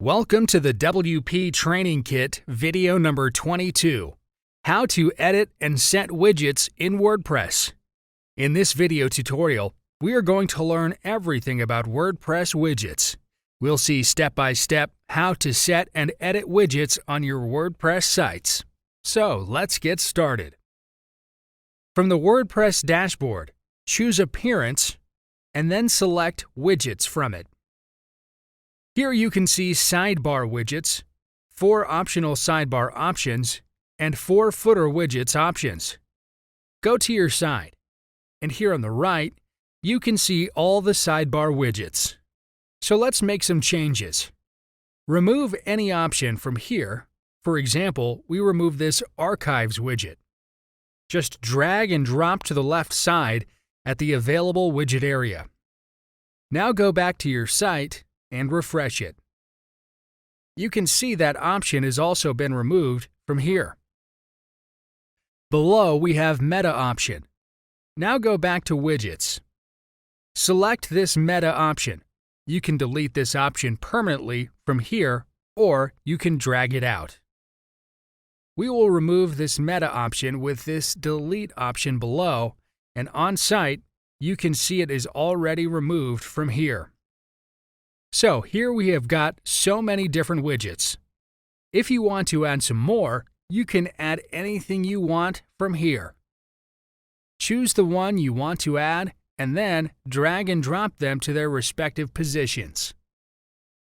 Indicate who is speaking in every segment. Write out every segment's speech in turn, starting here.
Speaker 1: Welcome to the WP Training Kit video number 22, How to Edit and Set Widgets in WordPress. In this video tutorial, we are going to learn everything about WordPress widgets. We'll see step-by-step how to set and edit widgets on your WordPress sites. So let's get started. From the WordPress dashboard, choose Appearance and then select Widgets from it. Here you can see sidebar widgets, 4 optional sidebar options, and 4 footer widgets options. Go to your site, and here on the right, you can see all the sidebar widgets. So let's make some changes. Remove any option from here. For example, we remove this Archives widget. Just drag and drop to the left side at the Available Widget area. Now go back to your site and refresh it. You can see that option has also been removed from here. Below we have Meta option. Now go back to Widgets. Select this Meta option. You can delete this option permanently from here, or you can drag it out. We will remove this Meta option with this Delete option below, and on site, you can see it is already removed from here. So here we have got so many different widgets. If you want to add some more, you can add anything you want from here. Choose the one you want to add and then drag and drop them to their respective positions.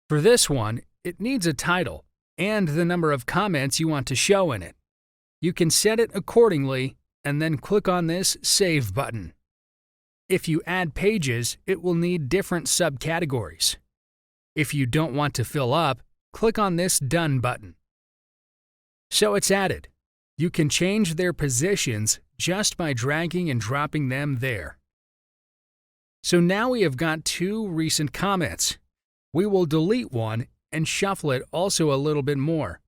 Speaker 1: For this one, it needs a title and the number of comments you want to show in it. You can set it accordingly and then click on this Save button. If you add pages, it will need different subcategories. If you don't want to fill up, click on this Done button. So it's added. You can change their positions just by dragging and dropping them there. So now we have got 2 recent comments. We will delete one and shuffle it also a little bit more.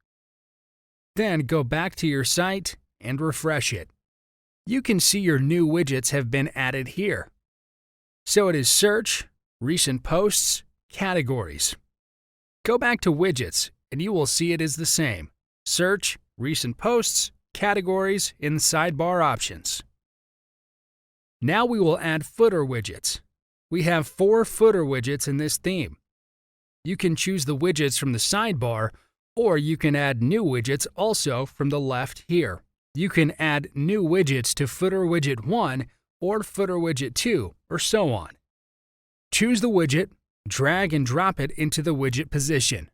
Speaker 1: Then go back to your site and refresh it. You can see your new widgets have been added here. So it is Search, Recent Posts, Categories. Go back to Widgets and you will see it is the same. Search, Recent Posts, Categories in the Sidebar Options. Now we will add footer widgets. We have 4 footer widgets in this theme. You can choose the widgets from the sidebar, or you can add new widgets also from the left here. You can add new widgets to footer widget 1 or footer widget 2, or so on. Choose the widget, drag and drop it into the widget position.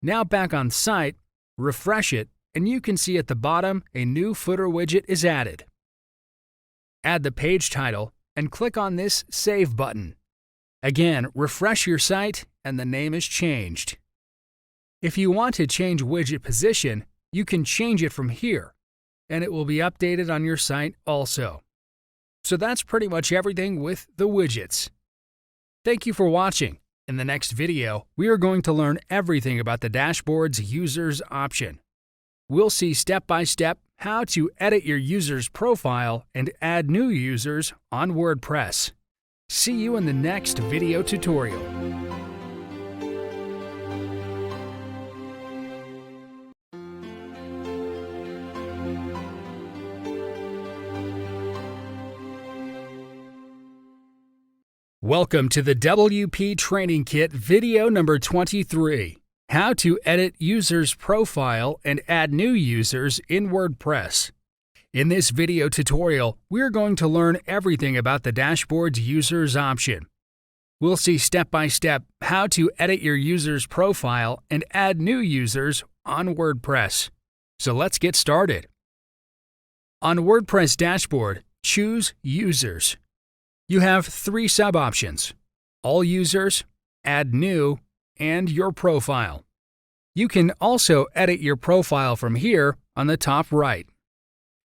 Speaker 1: Now back on site, refresh it, and you can see at the bottom a new footer widget is added. Add the page title and click on this Save button. Again, refresh your site and the name is changed. If you want to change widget position, you can change it from here, and it will be updated on your site also. So that's pretty much everything with the widgets. Thank you for watching. In the next video, we are going to learn everything about the dashboard's Users option. We'll see step-by-step how to edit your user's profile and add new users on WordPress. See you in the next video tutorial. Welcome to the WP Training Kit video number 23, How to Edit Users' Profile and Add New Users in WordPress. In this video tutorial, we're going to learn everything about the dashboard's Users option. We'll see step-by-step how to edit your user's profile and add new users on WordPress. So let's get started. On WordPress dashboard, choose Users. You have 3 sub-options: All Users, Add New, and Your Profile. You can also edit your profile from here on the top right.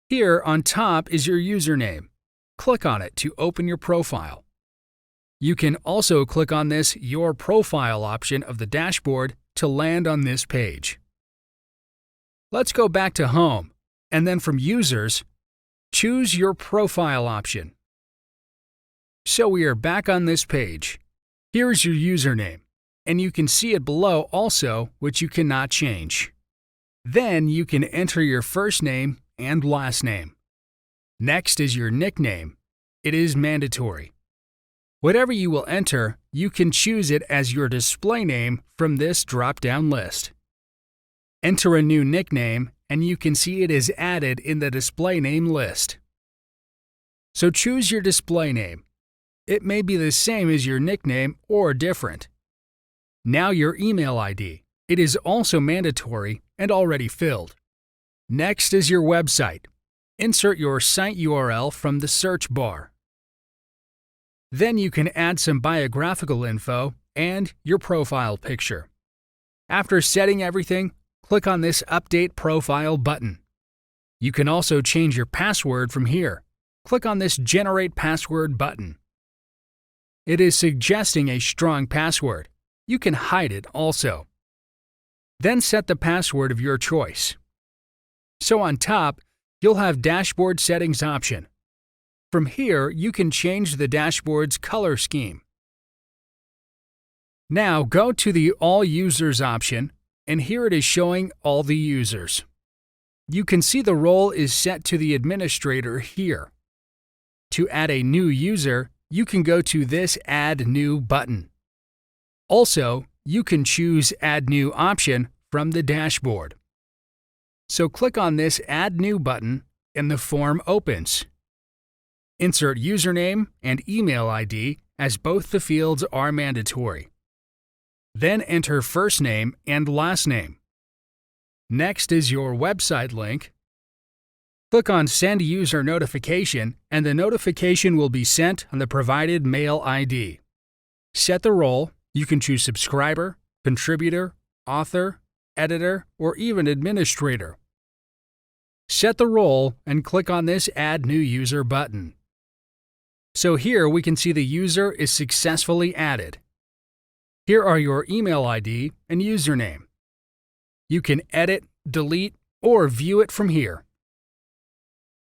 Speaker 1: Here on top is your username. Click on it to open your profile. You can also click on this Your Profile option of the dashboard to land on this page. Let's go back to Home, and then from Users, choose Your Profile option. So we are back on this page. Here is your username, and you can see it below also, which you cannot change. Then you can enter your first name and last name. Next is your nickname. It is mandatory. Whatever you will enter, you can choose it as your display name from this drop-down list. Enter a new nickname, and you can see it is added in the display name list. So choose your display name. It may be the same as your nickname or different. Now your email ID. It is also mandatory and already filled. Next is your website. Insert your site URL from the search bar. Then you can add some biographical info and your profile picture. After setting everything, click on this Update Profile button. You can also change your password from here. Click on this Generate Password button. It is suggesting a strong password. You can hide it also. Then set the password of your choice. So on top, you'll have Dashboard Settings option. From here, you can change the dashboard's color scheme. Now go to the All Users option, and here it is showing all the users. You can see the role is set to the administrator here. To add a new user, you can go to this Add New button. Also, you can choose Add New option from the dashboard. So click on this Add New button and the form opens. Insert username and email ID as both the fields are mandatory. Then enter first name and last name. Next is your website link. Click on Send User Notification and the notification will be sent on the provided mail ID. Set the role. You can choose subscriber, contributor, author, editor, or even administrator. Set the role and click on this Add New User button. So here we can see the user is successfully added. Here are your email ID and username. You can edit, delete, or view it from here.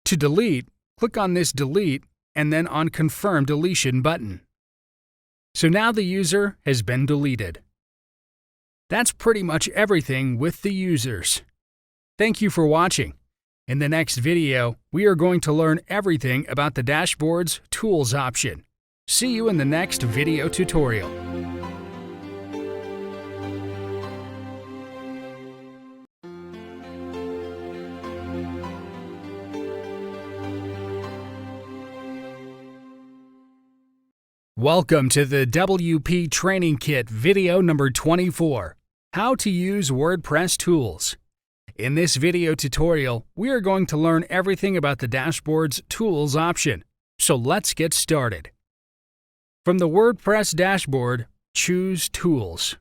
Speaker 1: To delete, click on this Delete and then on Confirm Deletion button. So now the user has been deleted. That's pretty much everything with the users. Thank you for watching. In the next video, we are going to learn everything about the dashboard's Tools option. See you in the next video tutorial. Welcome to the WP Training Kit video number 24, How to Use WordPress Tools. In this video tutorial, we are going to learn everything about the dashboard's Tools option. So let's get started. From the WordPress dashboard, choose Tools.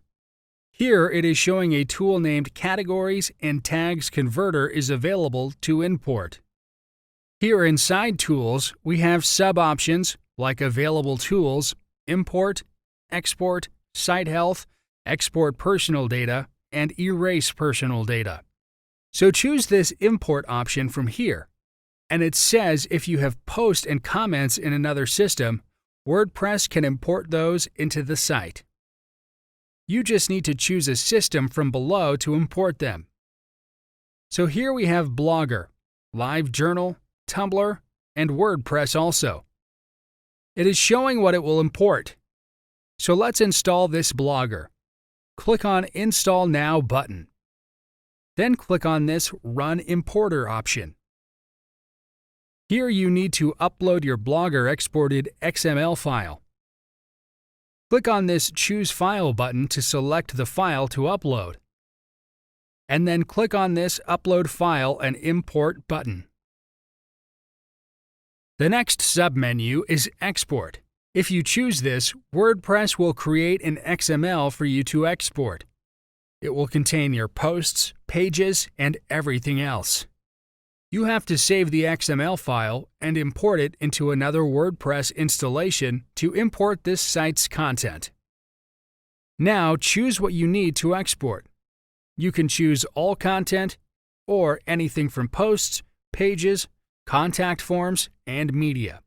Speaker 1: Here it is showing a tool named Categories and Tags Converter is available to import. Here inside Tools, we have sub-options like Available Tools, Import, Export, Site Health, Export Personal Data, and Erase Personal Data. So choose this Import option from here, and it says if you have posts and comments in another system, WordPress can import those into the site. You just need to choose a system from below to import them. So here we have Blogger, LiveJournal, Tumblr, and WordPress also. It is showing what it will import. So let's install this Blogger. Click on Install Now button. Then click on this Run Importer option. Here you need to upload your Blogger exported XML file. Click on this Choose File button to select the file to upload. And then click on this Upload File and Import button. The next submenu is Export. If you choose this, WordPress will create an XML for you to export. It will contain your posts, pages, and everything else. You have to save the XML file and import it into another WordPress installation to import this site's content. Now choose what you need to export. You can choose all content or anything from posts, pages, contact forms, and media.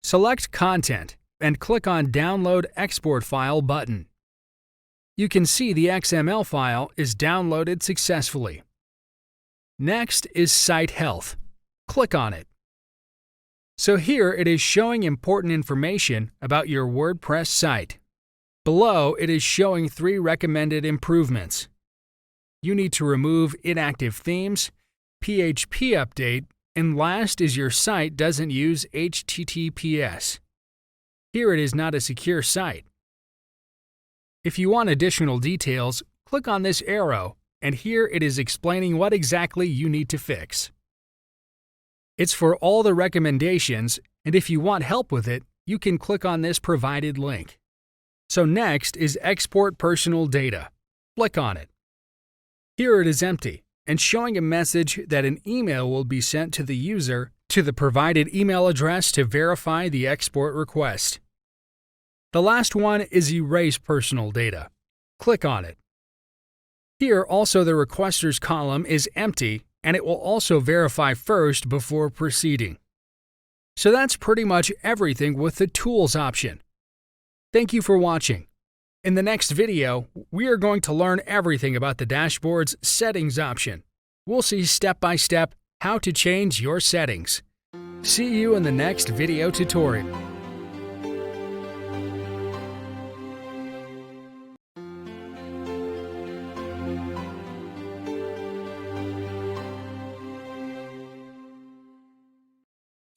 Speaker 1: Select Content and click on Download Export File button. You can see the XML file is downloaded successfully. Next is Site Health. Click on it. So here it is showing important information about your WordPress site. Below, it is showing 3 recommended improvements. You need to remove inactive themes, PHP update, and last is your site doesn't use HTTPS. Here it is not a secure site. If you want additional details, click on this arrow, and here it is explaining what exactly you need to fix. It's for all the recommendations, and if you want help with it, you can click on this provided link. So next is Export Personal Data. Click on it. Here it is empty and showing a message that an email will be sent to the user to the provided email address to verify the export request. The last one is Erase Personal Data. Click on it. Here also the requesters column is empty and it will also verify first before proceeding. So that's pretty much everything with the Tools option. Thank you for watching. In the next video, we are going to learn everything about the dashboard's Settings option. We'll see step by step how to change your settings. See you in the next video tutorial.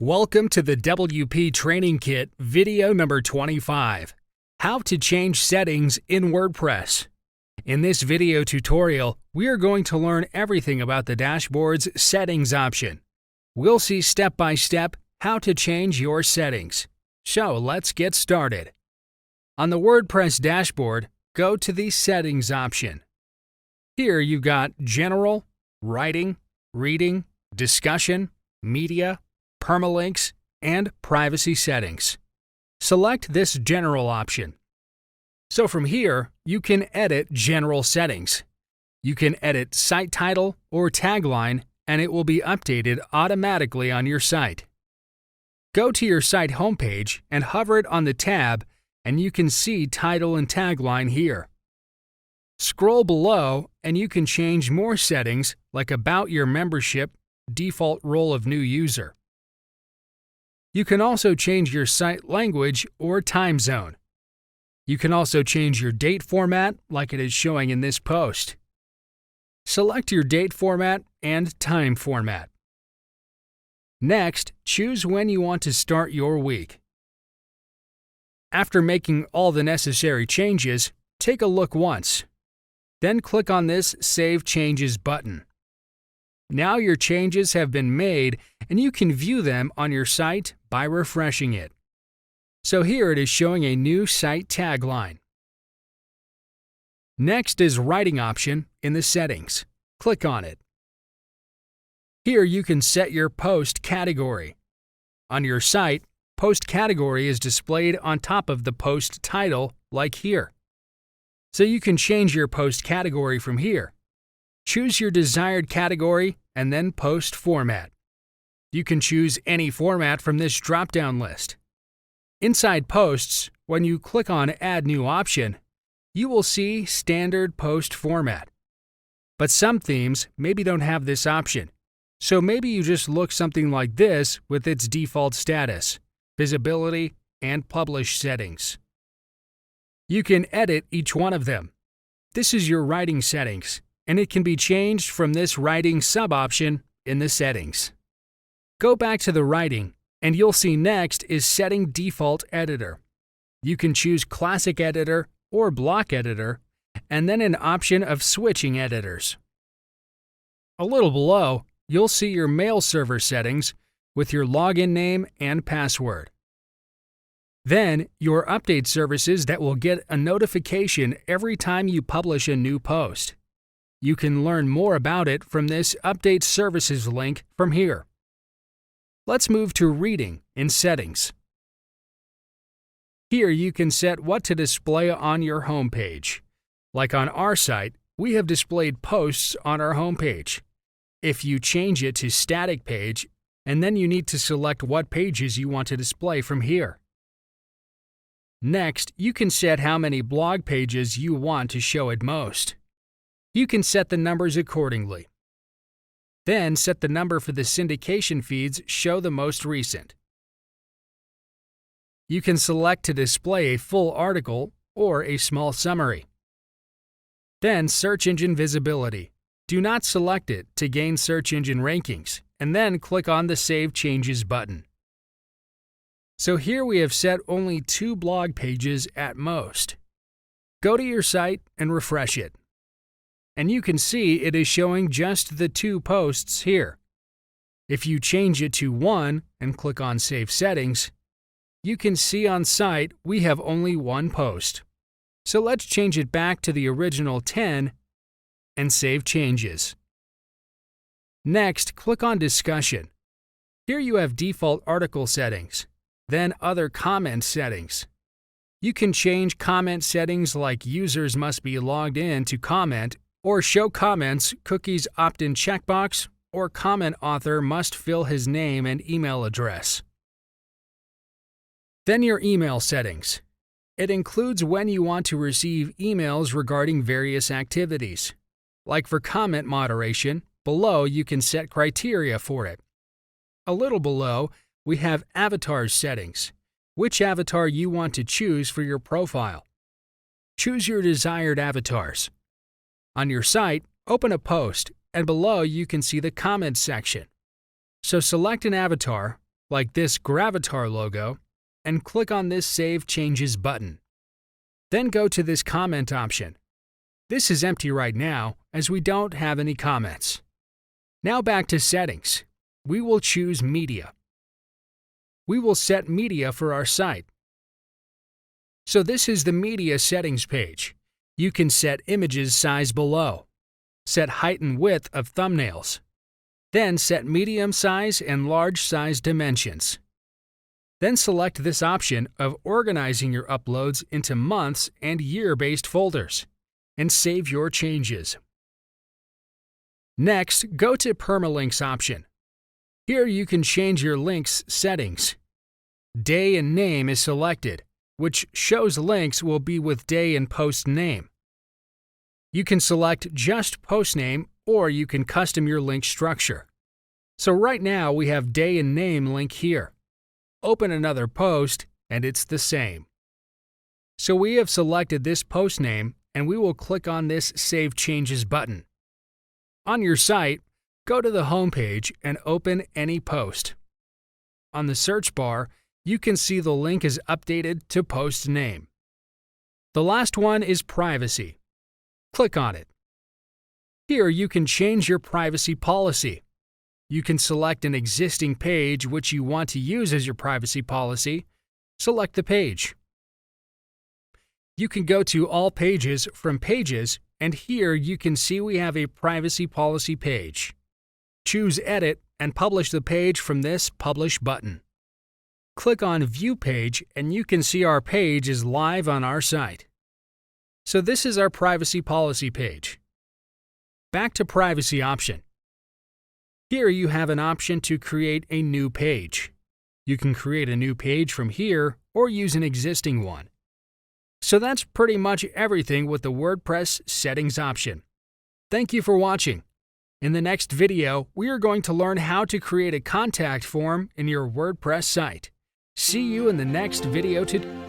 Speaker 1: Welcome to the WP Training Kit video number 25. How to change settings in WordPress. In this video tutorial, we are going to learn everything about the dashboard's Settings option. We'll see step by step how to change your settings. So let's get started. On the WordPress dashboard, go to the Settings option. Here you've got General, Writing, Reading, Discussion, Media, Permalinks, and Privacy Settings. Select this General option. So from here, you can edit General settings. You can edit site title or tagline, and it will be updated automatically on your site. Go to your site homepage and hover it on the tab, and you can see title and tagline here. Scroll below, and you can change more settings like About Your Membership, Default Role of New User. You can also change your site language or time zone. You can also change your date format like it is showing in this post. Select your date format and time format. Next, choose when you want to start your week. After making all the necessary changes, take a look once. Then click on this Save Changes button. Now your changes have been made and you can view them on your site by refreshing it. So here it is showing a new site tagline. Next is Writing option in the settings. Click on it. Here you can set your post category. On your site, post category is displayed on top of the post title like here. So you can change your post category from here. Choose your desired category and then post format. You can choose any format from this drop-down list. Inside Posts, when you click on Add New Option, you will see Standard Post Format. But some themes maybe don't have this option, so maybe you just look something like this with its default status, visibility, and publish settings. You can edit each one of them. This is your writing settings, and it can be changed from this writing sub-option in the settings. Go back to the writing, and you'll see next is Setting Default Editor. You can choose Classic Editor or Block Editor, and then an option of switching editors. A little below, you'll see your mail server settings with your login name and password. Then, your update services that will get a notification every time you publish a new post. You can learn more about it from this Update Services link from here. Let's move to Reading in Settings. Here you can set what to display on your homepage. Like on our site, we have displayed posts on our homepage. If you change it to Static Page, and then you need to select what pages you want to display from here. Next, you can set how many blog pages you want to show at most. You can set the numbers accordingly. Then set the number for the syndication feeds Show the Most Recent. You can select to display a full article or a small summary. Then Search Engine Visibility. Do not select it to gain search engine rankings, and then click on the Save Changes button. So here we have set only 2 blog pages at most. Go to your site and refresh it. And you can see it is showing just the 2 posts here. If you change it to 1 and click on Save Settings, you can see on site we have only 1 post. So let's change it back to the original 10 and save changes. Next, click on Discussion. Here you have default article settings, then other comment settings. You can change comment settings like users must be logged in to comment, or show comments, cookies opt-in checkbox, or comment author must fill his name and email address. Then your email settings. It includes when you want to receive emails regarding various activities. Like for comment moderation, below you can set criteria for it. A little below, we have avatars settings, which avatar you want to choose for your profile. Choose your desired avatars. On your site, open a post, and below you can see the comments section. So select an avatar, like this Gravatar logo, and click on this Save Changes button. Then go to this comment option. This is empty right now, as we don't have any comments. Now back to settings. We will choose Media. We will set media for our site. So this is the media settings page. You can set images size below. Set height and width of thumbnails. Then set medium size and large size dimensions. Then select this option of organizing your uploads into months and year-based folders, and save your changes. Next, go to Permalinks option. Here you can change your links settings. Day and name is selected, which shows links will be with day and post name. You can select just post name, or you can custom your link structure. So right now we have day and name link here. Open another post, and it's the same. So we have selected this post name, and we will click on this Save Changes button. On your site, go to the home page and open any post. On the search bar, you can see the link is updated to post name. The last one is privacy. Click on it. Here you can change your privacy policy. You can select an existing page which you want to use as your privacy policy. Select the page. You can go to All Pages from Pages, and here you can see we have a privacy policy page. Choose Edit and publish the page from this Publish button. Click on View Page, and you can see our page is live on our site. So this is our privacy policy page. Back to Privacy option. Here you have an option to create a new page. You can create a new page from here or use an existing one. So that's pretty much everything with the WordPress settings option. Thank you for watching. In the next video, we are going to learn how to create a contact form in your WordPress site. See you in the next video tutorial.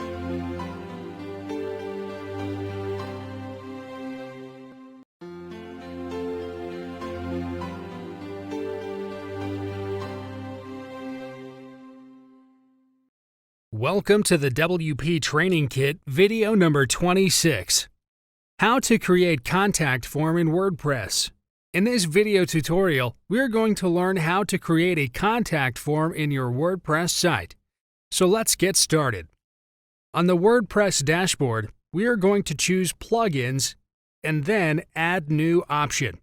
Speaker 1: Welcome to the WP Training Kit video number 26. How to create contact form in WordPress. In this video tutorial, we are going to learn how to create a contact form in your WordPress site. So let's get started. On the WordPress dashboard, we are going to choose Plugins and then Add New option.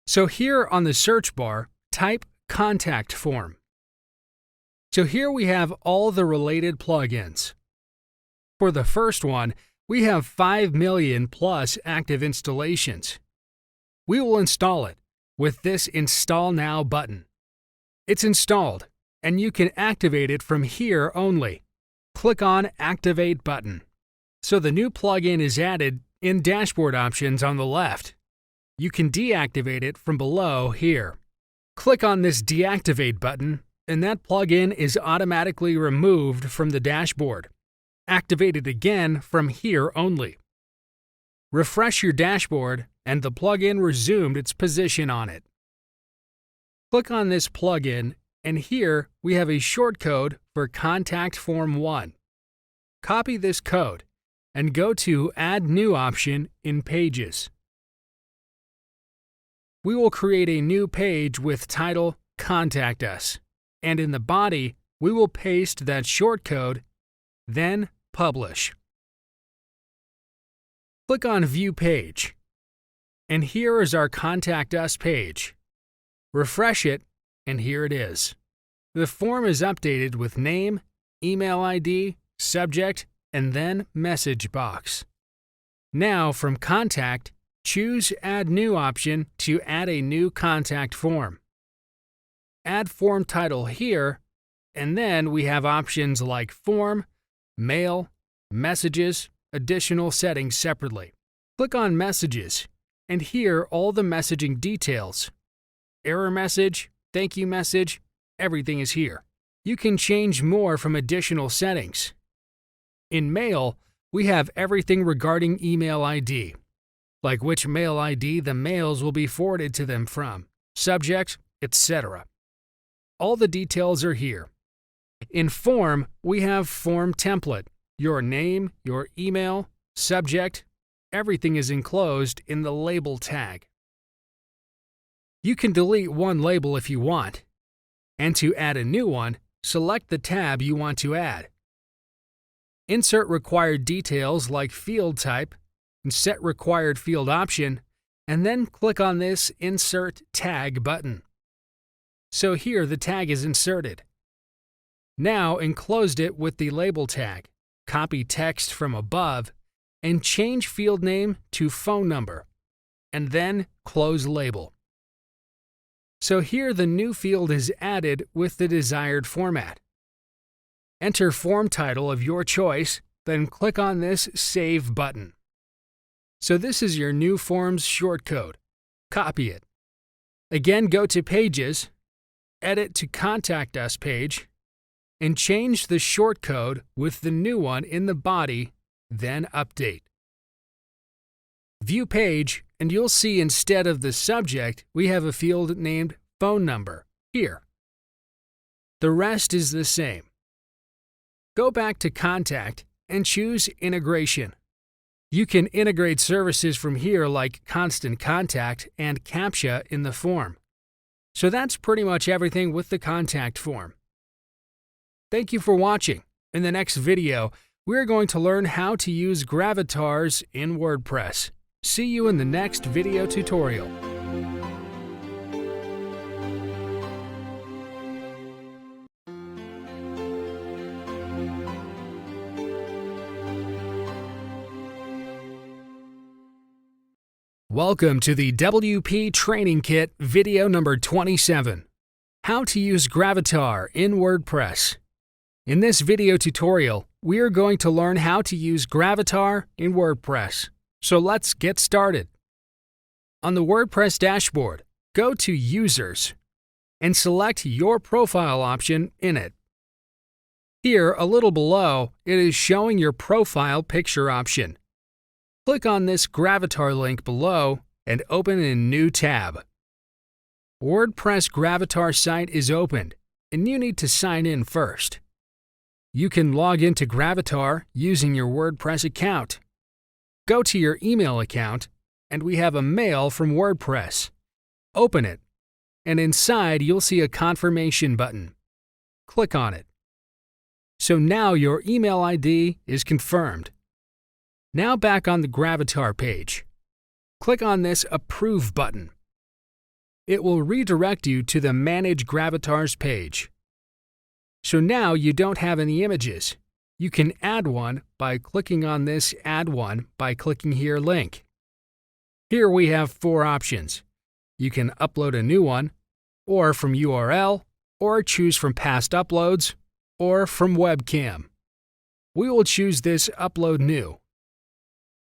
Speaker 1: So here on the search bar, type Contact Form. So here we have all the related plugins. For the first one, we have 5 million plus active installations. We will install it with this Install Now button. It's installed, and you can activate it from here only. click on Activate button. So the new plugin is added in Dashboard Options on the left. You can deactivate it from below here. Click on this Deactivate button, and that plugin is automatically removed from the dashboard. Activate it again from here only. Refresh your dashboard, and the plugin resumed its position on it. Click on this plugin, and here we have a shortcode for Contact Form 1. Copy this code and go to Add New option in Pages. We will create a new page with title Contact Us, and in the body we will paste that shortcode, then Publish. Click on View Page, and here is our Contact Us page. Refresh it, and here it is. The form is updated with name, email ID, subject, and then message box. Now from Contact, choose Add New option to add a new contact form. Add form title here, and then we have options like Form, Mail, Messages, additional settings separately. Click on Messages, and here all the messaging details. Error message, thank you message, everything is here. You can change more from additional settings. In Mail, we have everything regarding email ID, like which mail ID the mails will be forwarded to them from, subject, etc. All the details are here. In Form, we have Form Template, your name, your email, subject, everything is enclosed in the label tag. You can delete one label if you want, and to add a new one, select the tab you want to add. Insert required details like field type, and set required field option, and then click on this Insert Tag button. So here the tag is inserted. Now enclose it with the label tag, copy text from above, and change field name to phone number, and then close label. So here the new field is added with the desired format. Enter form title of your choice, then click on this Save button. So this is your new form's shortcode. Copy it. Again, go to Pages, edit to Contact Us page, and change the shortcode with the new one in the body, then update. View page, and you'll see instead of the subject, we have a field named Phone Number here. The rest is the same. Go back to Contact and choose Integration. You can integrate services from here like Constant Contact and CAPTCHA in the form. So that's pretty much everything with the contact form. Thank you for watching. In the next video, we're going to learn how to use gravitars in WordPress. See you in the next video tutorial. Welcome to the WP Training Kit video number 27. How to use Gravatar in WordPress. In this video tutorial, we are going to learn how to use Gravatar in WordPress. So let's get started. On the WordPress dashboard, go to Users and select your profile option in it. Here, a little below, it is showing your profile picture option. Click on this Gravatar link below and open a new tab. WordPress Gravatar site is opened, and you need to sign in first. You can log into Gravatar using your WordPress account. Go to your email account, and we have a mail from WordPress. Open it, and inside you'll see a confirmation button. Click on it. So now your email ID is confirmed. Now back on the Gravatar page. Click on this Approve button. It will redirect you to the Manage Gravatars page. So now you don't have any images. You can add one by clicking on this Add One by clicking here link. Here we have 4 options. You can upload a new one, or from URL, or choose from past uploads, or from webcam. we will choose this Upload New.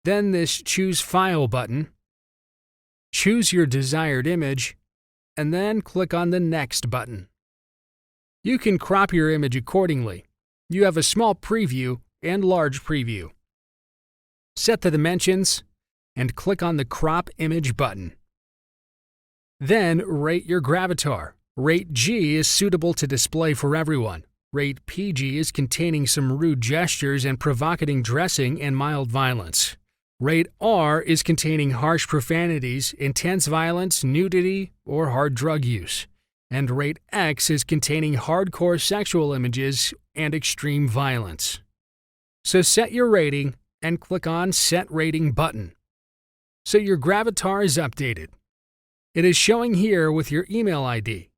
Speaker 1: Then this Choose File button. Choose your desired image, and then click on the Next button. You can crop your image accordingly. You have a small preview and large preview. Set the dimensions and click on the Crop Image button. Then rate your gravatar. Rate G is suitable to display for everyone. Rate PG is containing some rude gestures and provocating dressing and mild violence. Rate R is containing harsh profanities, intense violence, nudity, or hard drug use. And rate X is containing hardcore sexual images and extreme violence. So set your rating and click on Set Rating button. So your gravatar is updated. It is showing here with your email ID.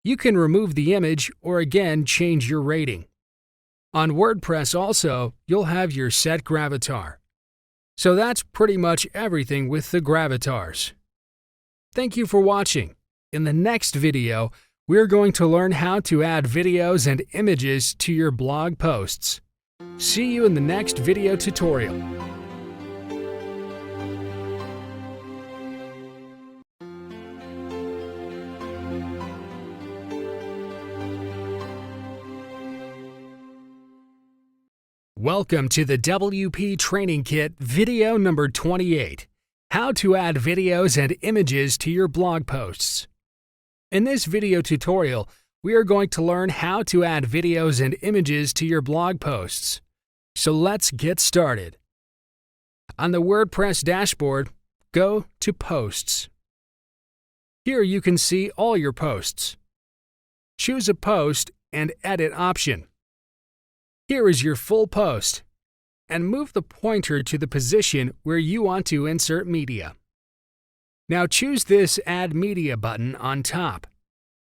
Speaker 1: You can remove the image or again change your rating. On WordPress also, you'll have your set gravatar. So that's pretty much everything with the gravatars. Thank you for watching. In the next video, we're going to learn how to add videos and images to your blog posts. See you in the next video tutorial. Welcome to the WP Training Kit video number 28, How to Add Videos and Images to Your Blog Posts. In this video tutorial, we are going to learn how to add videos and images to your blog posts. So let's get started. On the WordPress dashboard, go to Posts. Here you can see all your posts. Choose a post and Edit option. Here is your full post, and move the pointer to the position where you want to insert media. Now choose this Add Media button on top.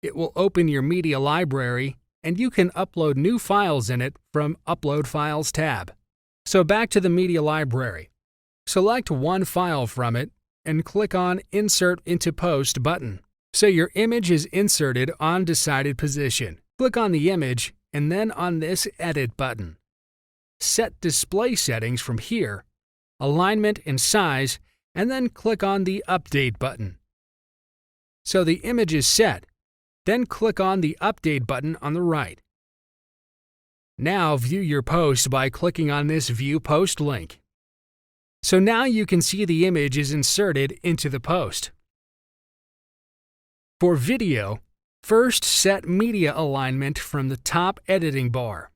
Speaker 1: It will open your media library, and you can upload new files in it from Upload Files tab. So back to the media library. Select one file from it and click on Insert into Post button. So your image is inserted on decided position. Click on the image and then on this Edit button. Set display settings from here, alignment and size, and then click on the Update button. So the image is set, then click on the Update button on the right. Now view your post by clicking on this View Post link. So now you can see the image is inserted into the post. For video, first set media alignment from the top editing bar.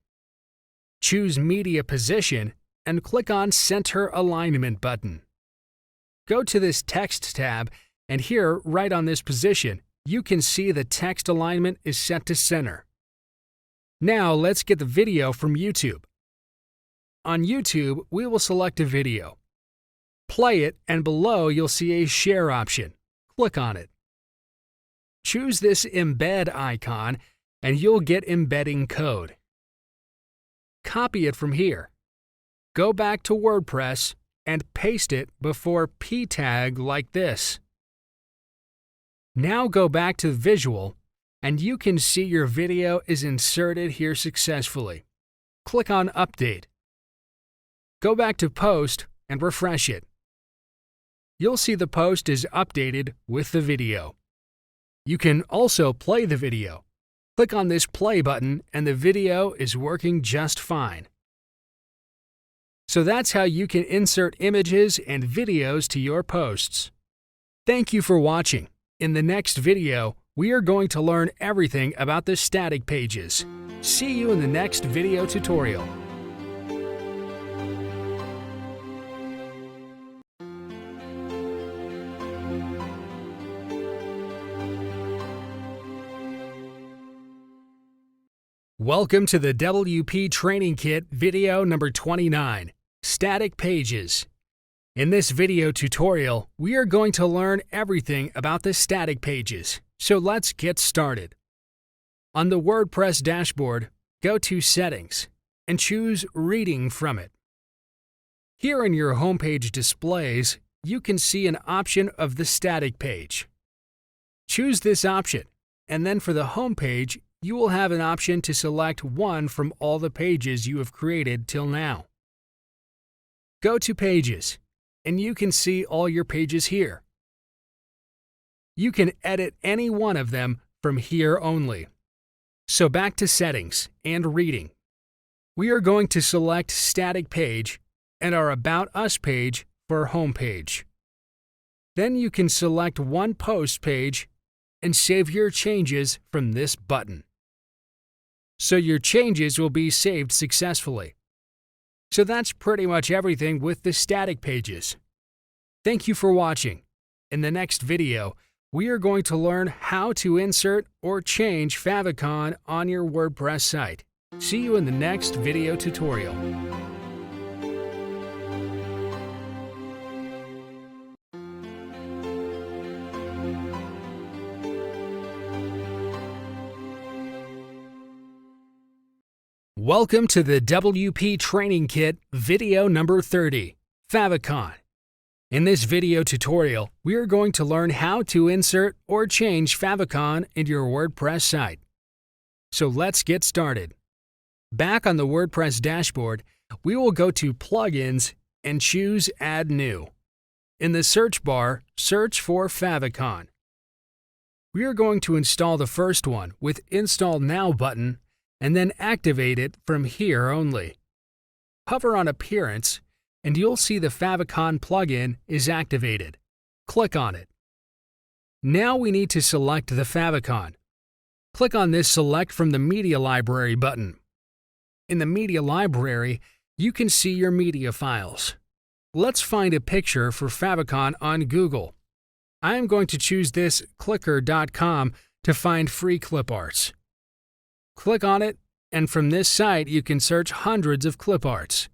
Speaker 1: Choose Media Position and click on Center Alignment button. Go to this Text tab, and here, right on this position, you can see the text alignment is set to center. Now let's get the video from YouTube. On YouTube, we will select a video. Play it, and below you'll see a Share option. Click on it. Choose this Embed icon, and you'll get embedding code. Copy it from here. Go back to WordPress and paste it before p tag like this. Now go back to Visual, and you can see your video is inserted here successfully. Click on Update. Go back to Post and refresh it. You'll see the post is updated with the video. You can also play the video. Click on this Play button and the video is working just fine. So that's how you can insert images and videos to your posts. Thank you for watching. In the next video, we are going to learn everything about the static pages. See you in the next video tutorial. Welcome to the WP Training Kit video number 29, Static Pages. In this video tutorial, we are going to learn everything about the static pages, so let's get started. On the WordPress dashboard, go to Settings and choose Reading from it. Here in your homepage displays, you can see an option of the static page. Choose this option, and then for the homepage, you will have an option to select one from all the pages you have created till now. Go to Pages, and you can see all your pages here. You can edit any one of them from here only. So back to Settings and Reading. We are going to select Static Page and our About Us page for Home page. Then you can select one post page and save your changes from this button. So your changes will be saved successfully. So that's pretty much everything with the static pages. Thank you for watching. In the next video, we are going to learn how to insert or change favicon on your WordPress site. See you in the next video tutorial. Welcome to the WP Training Kit video number 30, Favicon. In this video tutorial, we are going to learn how to insert or change favicon in your WordPress site. So let's get started. Back on the WordPress dashboard, we will go to Plugins and choose Add New. In the search bar, search for favicon. We are going to install the first one with Install Now button and then activate it from here only. Hover on Appearance, and you'll see the favicon plugin is activated. Click on it. Now we need to select the favicon. Click on this Select from the Media Library button. In the Media Library, you can see your media files. Let's find a picture for favicon on Google. I am going to choose this clicker.com to find free clip arts. Click on it, and from this site you can search hundreds of clip arts.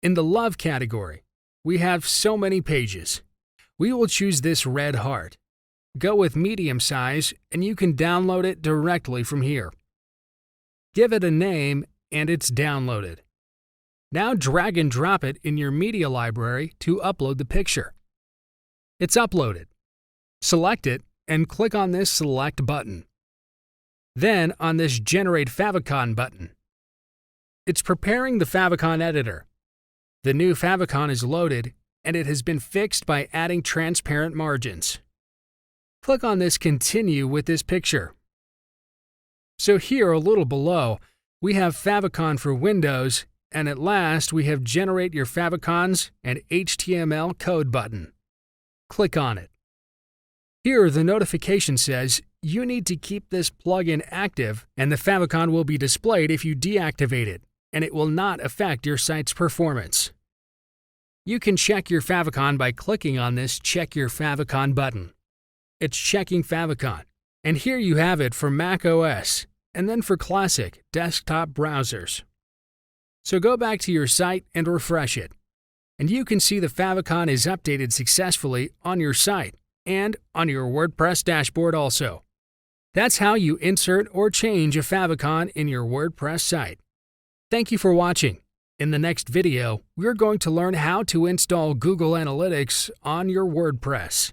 Speaker 1: In the Love category, we have so many pages. We will choose this red heart. Go with medium size, and you can download it directly from here. Give it a name, and it's downloaded. Now drag and drop it in your media library to upload the picture. It's uploaded. Select it, and click on this Select button. Then on this Generate Favicon button. It's preparing the favicon editor. The new favicon is loaded, and it has been fixed by adding transparent margins. Click on this Continue with this picture. So here a little below, we have favicon for Windows, and at last we have Generate Your Favicons and HTML Code button. Click on it. Here the notification says you need to keep this plugin active, and the favicon will be displayed if you deactivate it, and it will not affect your site's performance. You can check your favicon by clicking on this Check Your Favicon button. It's checking favicon, and here you have it for Mac OS, and then for classic desktop browsers. So go back to your site and refresh it, and you can see the favicon is updated successfully on your site and on your WordPress dashboard also. That's how you insert or change a favicon in your WordPress site. Thank you for watching. In the next video, we're going to learn how to install Google Analytics on your WordPress.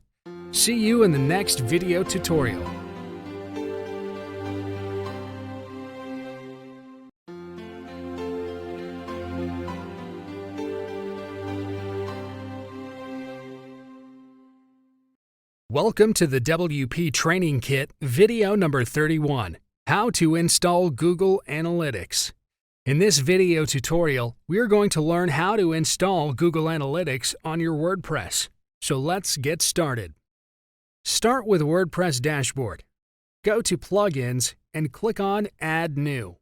Speaker 1: See you in the next video tutorial. Welcome to the WP Training Kit video number 31, How to Install Google Analytics. In this video tutorial, we are going to learn how to install Google Analytics on your WordPress. So let's get started. Start with WordPress dashboard. Go to Plugins and click on Add New.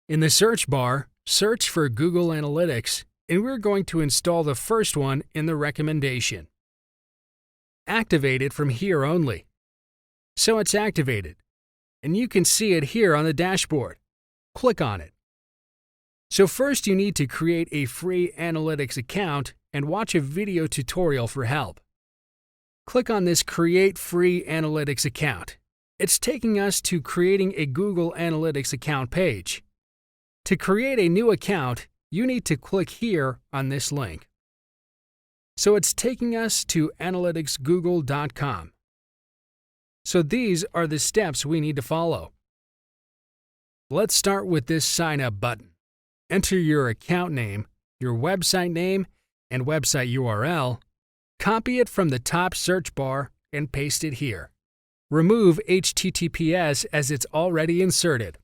Speaker 1: In the search bar, search for Google Analytics, and we're going to install the first one in the recommendation. Activate it from here only. So it's activated, and you can see it here on the dashboard. Click on it. So first you need to create a free analytics account and watch a video tutorial for help. Click on this Create Free Analytics Account. It's taking us to creating a Google Analytics account page. To create a new account, you need to click here on this link. So it's taking us to analyticsgoogle.com. So these are the steps we need to follow. Let's start with this Sign Up button. Enter your account name, your website name, and website URL. Copy it from the top search bar and paste it here. Remove HTTPS as it's already inserted.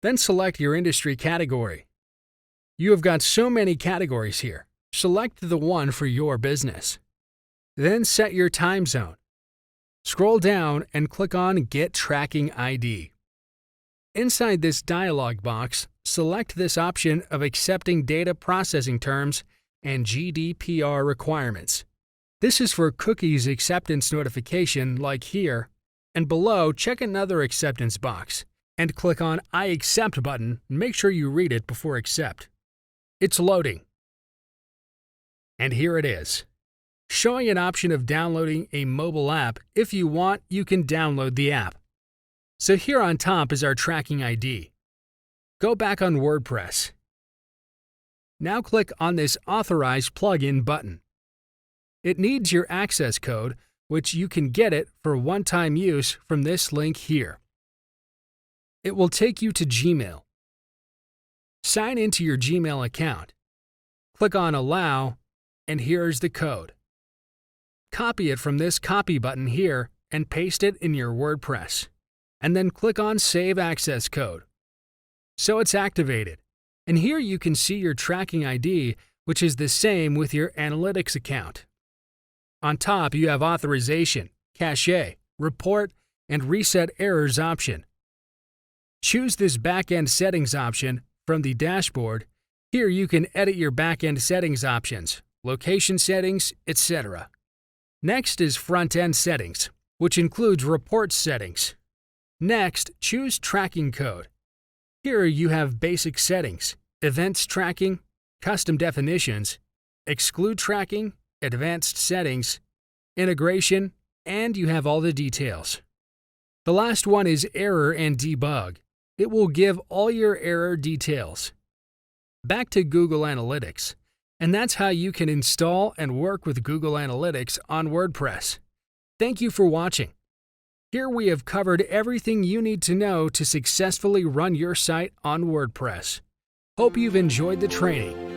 Speaker 1: Then select your industry category. You have got so many categories here. Select the one for your business. Then set your time zone. Scroll down and click on Get Tracking ID. Inside this dialog box, select this option of accepting data processing terms and GDPR requirements. This is for cookies acceptance notification like here, and below check another acceptance box and click on I accept button and make sure you read it before accept. It's loading. And here it is, showing an option of downloading a mobile app. If you want, you can download the app. So here on top is our tracking ID. Go back on WordPress. Now click on this Authorize Plugin button. It needs your access code, which you can get it for one-time use from this link here. It will take you to Gmail. Sign into your Gmail account. Click on Allow, and here's the code. Copy it from this Copy button here and paste it in your WordPress. And then click on Save Access Code. So it's activated. And here you can see your tracking ID, which is the same with your analytics account. On top, you have Authorization, Cache, Report, and Reset Errors option. Choose this Backend Settings option from the dashboard. Here you can edit your backend settings options, location settings, etc. Next is Front-End Settings, which includes report settings. Next, choose Tracking Code. Here you have basic settings, events tracking, custom definitions, exclude tracking, advanced settings, integration, and you have all the details. The last one is Error and Debug. It will give all your error details. Back to Google Analytics, and that's how you can install and work with Google Analytics on WordPress. Thank you for watching. Here we have covered everything you need to know to successfully run your site on WordPress. Hope you've enjoyed the training.